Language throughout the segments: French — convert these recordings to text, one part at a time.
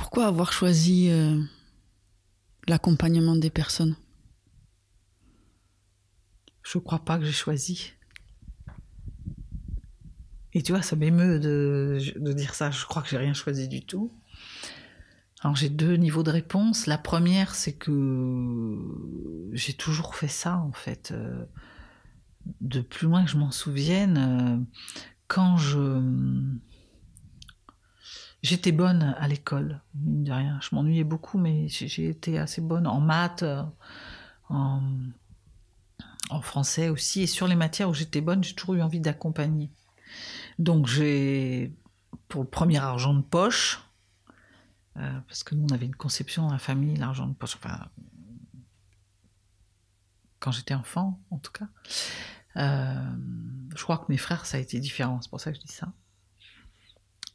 Pourquoi avoir choisi l'accompagnement des personnes? Je crois pas que j'ai choisi. Et tu vois, ça m'émeut de dire ça. Je crois que j'ai rien choisi du tout. Alors j'ai deux niveaux de réponse. La première, c'est que j'ai toujours fait ça, en fait. De plus loin que je m'en souvienne, quand j'étais bonne à l'école, mine de rien. Je m'ennuyais beaucoup, mais j'ai été assez bonne en maths, en français aussi. Et sur les matières où j'étais bonne, j'ai toujours eu envie d'accompagner. Donc pour le premier argent de poche, parce que nous on avait une conception dans la famille, l'argent de poche, enfin, quand j'étais enfant en tout cas, je crois que mes frères ça a été différent, c'est pour ça que je dis ça.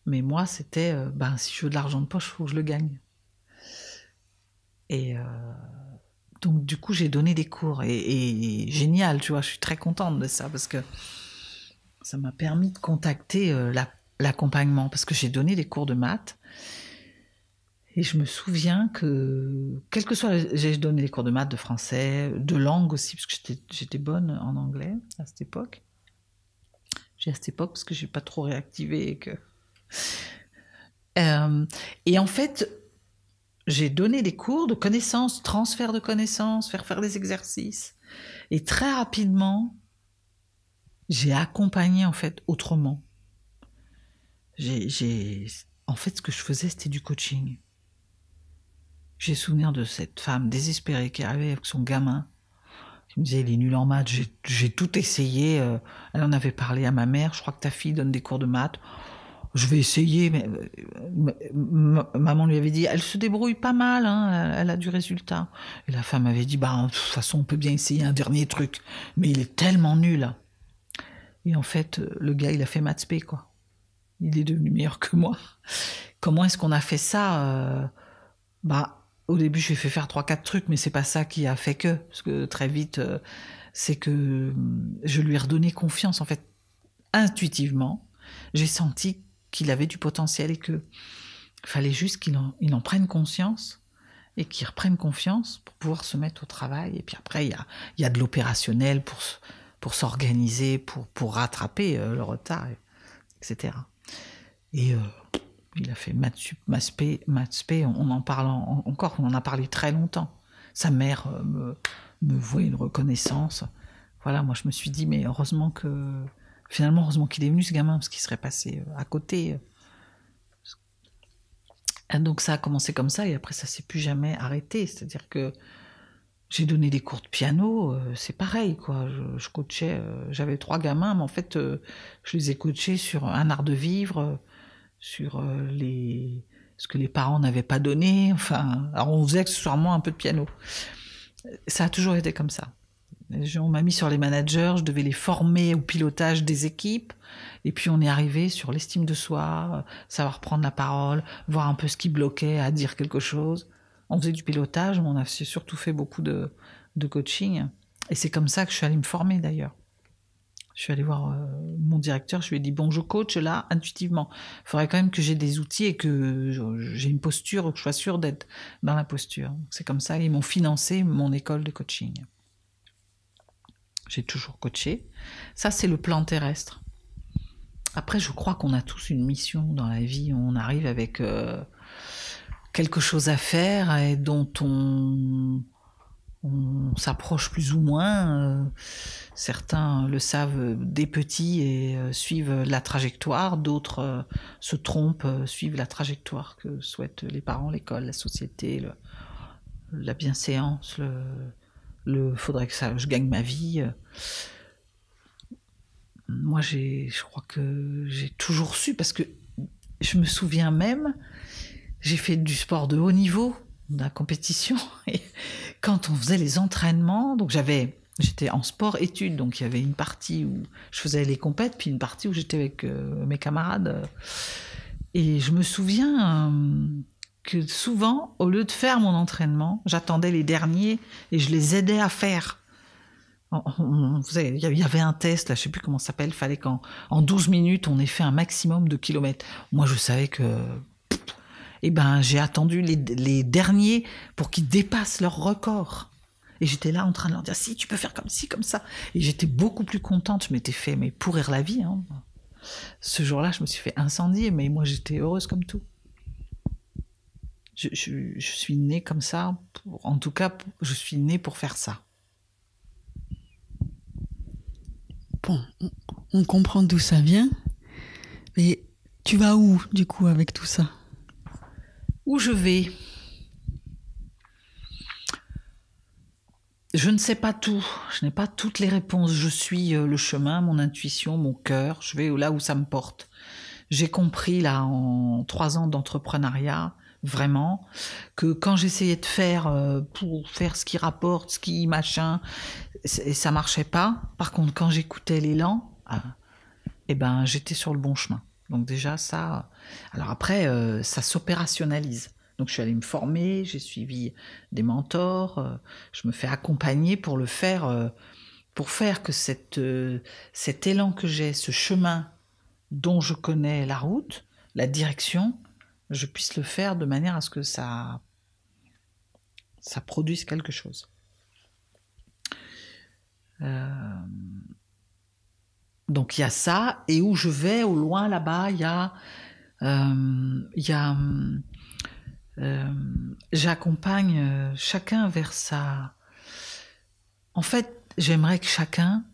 Mais moi c'était, si je veux de l'argent de poche, il faut que je le gagne. Et donc du coup j'ai donné des cours, et génial, tu vois, je suis très contente de ça, parce que ça m'a permis de contacter l'accompagnement, parce que j'ai donné des cours de maths. Et je me souviens que, quel que soit, j'ai donné des cours de maths, de français, de langue aussi, parce que j'étais bonne en anglais à cette époque. J'ai à cette époque parce que je n'ai pas trop réactivé. Et en fait, j'ai donné des cours de connaissances, transfert de connaissances, faire des exercices. Et très rapidement, j'ai accompagné en fait autrement. En fait, ce que je faisais, c'était du coaching. J'ai souvenir de cette femme désespérée qui arrivait avec son gamin. Elle me disait, il est nul en maths, j'ai tout essayé. Elle en avait parlé à ma mère, je crois que ta fille donne des cours de maths. Je vais essayer, mais maman lui avait dit, elle se débrouille pas mal, hein, elle a du résultat. Et la femme avait dit, de toute façon, on peut bien essayer un dernier truc, mais il est tellement nul. Et en fait, le gars, il a fait maths spé, quoi. Il est devenu meilleur que moi. Comment est-ce qu'on a fait ça? Au début, je lui ai fait faire 3-4 trucs, mais c'est pas ça qui a fait que. Parce que très vite, c'est que je lui ai redonné confiance. En fait, intuitivement, j'ai senti qu'il avait du potentiel et qu'il fallait juste qu'il en prenne conscience et qu'il reprenne confiance pour pouvoir se mettre au travail. Et puis après, il y a de l'opérationnel pour s'organiser, pour rattraper le retard, etc. Et il a fait maths spé, on en parle encore, on en a parlé très longtemps. Sa mère me vouait une reconnaissance. Voilà, moi je me suis dit, mais heureusement qu'il est venu ce gamin, parce qu'il serait passé à côté. Et donc ça a commencé comme ça, et après ça s'est plus jamais arrêté. C'est-à-dire que j'ai donné des cours de piano, c'est pareil, quoi. Je coachais, j'avais 3 gamins, mais en fait, je les ai coachés sur un art de vivre, sur ce que les parents n'avaient pas donné. Enfin, alors on faisait accessoirement un peu de piano. Ça a toujours été comme ça. On m'a mis sur les managers, je devais les former au pilotage des équipes, et puis on est arrivé sur l'estime de soi, savoir prendre la parole, voir un peu ce qui bloquait à dire quelque chose. On faisait du pilotage, mais on a surtout fait beaucoup de coaching, et c'est comme ça que je suis allée me former d'ailleurs. Je suis allée voir mon directeur, je lui ai dit, bon, je coach là, intuitivement. Il faudrait quand même que j'ai des outils et que j'ai une posture, que je sois sûre d'être dans la posture. C'est comme ça, ils m'ont financé mon école de coaching. J'ai toujours coaché. Ça, c'est le plan terrestre. Après, je crois qu'on a tous une mission dans la vie. On arrive avec quelque chose à faire et dont on s'approche plus ou moins. Certains le savent dès petits et suivent la trajectoire. D'autres se trompent, suivent la trajectoire que souhaitent les parents, l'école, la société, la bienséance, faudrait que je gagne ma vie. Moi, je crois que j'ai toujours su, parce que je me souviens même, j'ai fait du sport de haut niveau, de la compétition, et quand on faisait les entraînements, donc j'étais en sport-études, donc il y avait une partie où je faisais les compètes, puis une partie où j'étais avec mes camarades. Et je me souviens que souvent, au lieu de faire mon entraînement, j'attendais les derniers et je les aidais à faire. Il y avait un test, là, je ne sais plus comment ça s'appelle, il fallait qu'en 12 minutes, on ait fait un maximum de kilomètres. Moi, je savais que... Et ben, j'ai attendu les derniers pour qu'ils dépassent leur record. Et j'étais là en train de leur dire, si, tu peux faire comme ci, comme ça. Et j'étais beaucoup plus contente. Je m'étais fait pourrir la vie. Hein. Ce jour-là, je me suis fait incendier, mais moi, j'étais heureuse comme tout. Je suis née comme ça. En tout cas, je suis née pour faire ça. Bon, on comprend d'où ça vient. Mais tu vas où, du coup, avec tout ça? Où je vais? Je ne sais pas tout, je n'ai pas toutes les réponses. Je suis le chemin, mon intuition, mon cœur. Je vais là où ça me porte. J'ai compris là en 3 ans d'entrepreneuriat, vraiment, que quand j'essayais de faire pour faire ce qui rapporte, ce qui machin, et ça marchait pas. Par contre, quand j'écoutais l'élan, eh ben j'étais sur le bon chemin. Donc déjà ça. Alors après, ça s'opérationnalise. Donc je suis allée me former, j'ai suivi des mentors, je me fais accompagner pour le faire, pour faire que cet élan que j'ai, ce chemin dont je connais la route, la direction, je puisse le faire de manière à ce que ça produise quelque chose. Donc il y a ça, et où je vais, au loin là-bas, il y a j'accompagne chacun vers sa... En fait, j'aimerais que chacun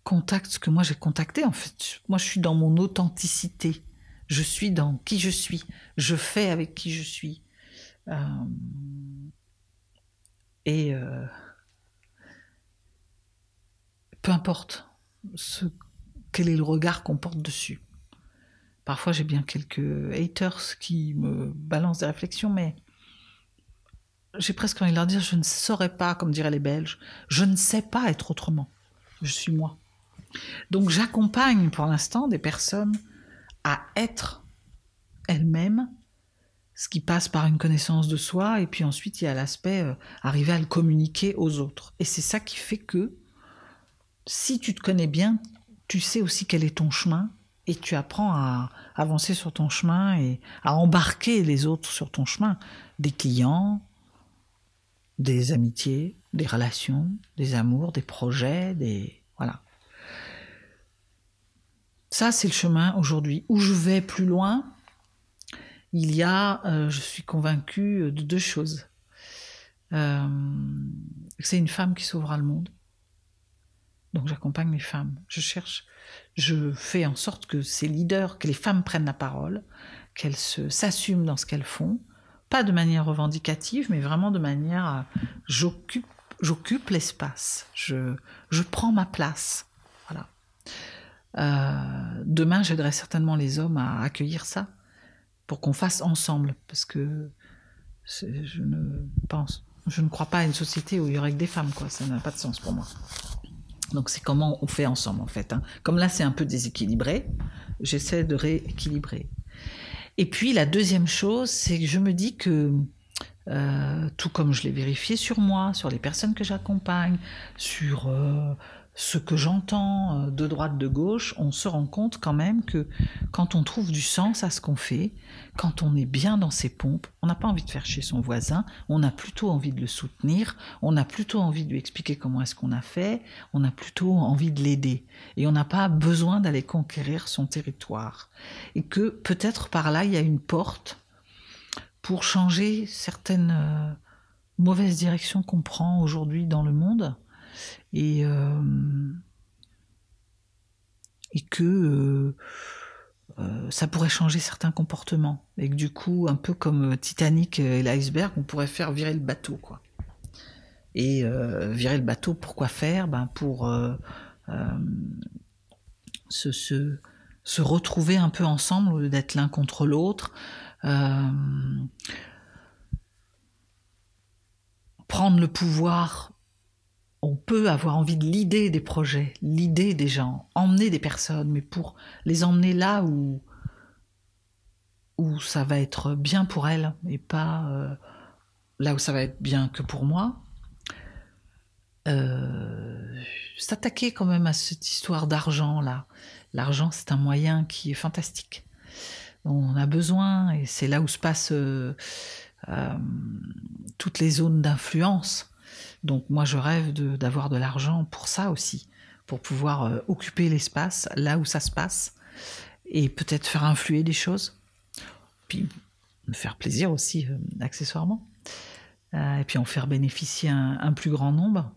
contacte ce que moi j'ai contacté. En fait, moi je suis dans mon authenticité. Je suis dans qui je suis. Je fais avec qui je suis. Peu importe quel est le regard qu'on porte dessus. Parfois, j'ai bien quelques haters qui me balancent des réflexions, mais j'ai presque envie de leur dire, je ne saurais pas, comme diraient les Belges, je ne sais pas être autrement. Je suis moi. Donc, j'accompagne pour l'instant des personnes à être elles-mêmes, ce qui passe par une connaissance de soi, et puis ensuite, il y a l'aspect arriver à le communiquer aux autres. Et c'est ça qui fait que, si tu te connais bien, tu sais aussi quel est ton chemin, et tu apprends à avancer sur ton chemin et à embarquer les autres sur ton chemin. Des clients, des amitiés, des relations, des amours, des projets, voilà. Ça, c'est le chemin aujourd'hui. Où je vais plus loin, il y a, je suis convaincue de 2 choses. C'est une femme qui sauvera le monde. Donc j'accompagne les femmes. Je fais en sorte que ces leaders, que les femmes prennent la parole, qu'elles s'assument dans ce qu'elles font, pas de manière revendicative, mais vraiment de manière à j'occupe l'espace, je prends ma place. Voilà. Demain, j'aiderai certainement les hommes à accueillir ça, pour qu'on fasse ensemble, parce que je ne crois pas à une société où il y aurait que des femmes, quoi. Ça n'a pas de sens pour moi. Donc c'est comment on fait ensemble en fait. Hein. Comme là c'est un peu déséquilibré, j'essaie de rééquilibrer. Et puis la deuxième chose, c'est que je me dis que tout comme je l'ai vérifié sur moi, sur les personnes que j'accompagne, sur ce que j'entends de droite, de gauche, on se rend compte quand même que quand on trouve du sens à ce qu'on fait, quand on est bien dans ses pompes, on n'a pas envie de faire chier son voisin, on a plutôt envie de le soutenir, on a plutôt envie de lui expliquer comment est-ce qu'on a fait, on a plutôt envie de l'aider. Et on n'a pas besoin d'aller conquérir son territoire. Et que peut-être par là, il y a une porte pour changer certaines mauvaises directions qu'on prend aujourd'hui dans le monde. Et que ça pourrait changer certains comportements. Et que du coup, un peu comme Titanic et l'iceberg, on pourrait faire virer le bateau, quoi. Et virer le bateau, pourquoi faire ? Pour se retrouver un peu ensemble, au lieu d'être l'un contre l'autre. Prendre le pouvoir. On peut avoir envie de l'idée des projets, l'idée des gens, emmener des personnes, mais pour les emmener là où ça va être bien pour elles et pas là où ça va être bien que pour moi. S'attaquer quand même à cette histoire d'argent là. L'argent, c'est un moyen qui est fantastique. on a besoin, et c'est là où se passent toutes les zones d'influence. Donc moi, je rêve d'avoir de l'argent pour ça aussi, pour pouvoir occuper l'espace là où ça se passe, et peut-être faire influer des choses, puis me faire plaisir aussi, accessoirement, et puis en faire bénéficier un plus grand nombre.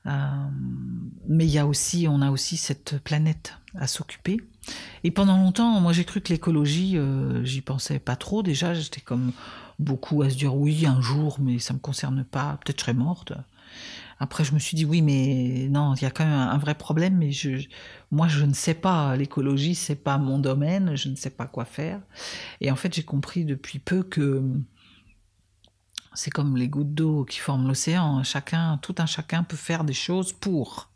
Mais on a aussi cette planète à s'occuper. Et pendant longtemps, moi j'ai cru que l'écologie, j'y pensais pas trop. Déjà, j'étais comme beaucoup à se dire oui, un jour, mais ça me concerne pas, peut-être je serais morte. Après, je me suis dit oui, mais non, il y a quand même un vrai problème, mais moi je ne sais pas, l'écologie, c'est pas mon domaine, je ne sais pas quoi faire. Et en fait, j'ai compris depuis peu que c'est comme les gouttes d'eau qui forment l'océan. Tout un chacun peut faire des choses pour.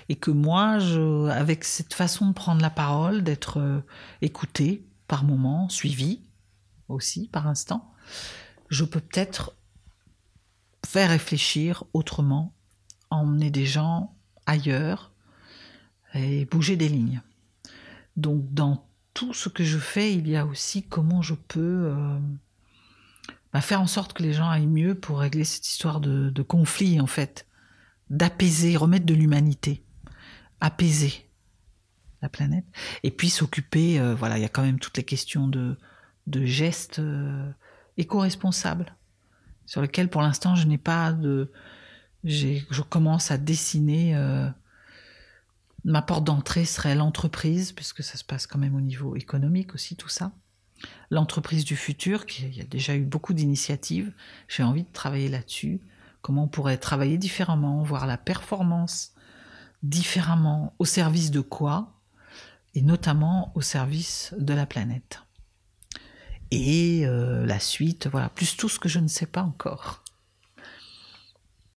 Et que moi, avec cette façon de prendre la parole, d'être écouté par moments, suivi aussi par instant, je peux peut-être faire réfléchir autrement, emmener des gens ailleurs et bouger des lignes. Donc dans tout ce que je fais, il y a aussi comment je peux faire en sorte que les gens aillent mieux pour régler cette histoire de conflit, en fait, d'apaiser, remettre de l'humanité, apaiser la planète, et puis s'occuper, il y a quand même toutes les questions de gestes éco-responsables, sur lesquels pour l'instant je n'ai pas je commence à dessiner, ma porte d'entrée serait l'entreprise, puisque ça se passe quand même au niveau économique aussi, tout ça. L'entreprise du futur, il y a déjà eu beaucoup d'initiatives, j'ai envie de travailler là-dessus, comment on pourrait travailler différemment, voir la performance différemment, au service de quoi, et notamment au service de la planète. Et la suite, voilà, plus tout ce que je ne sais pas encore.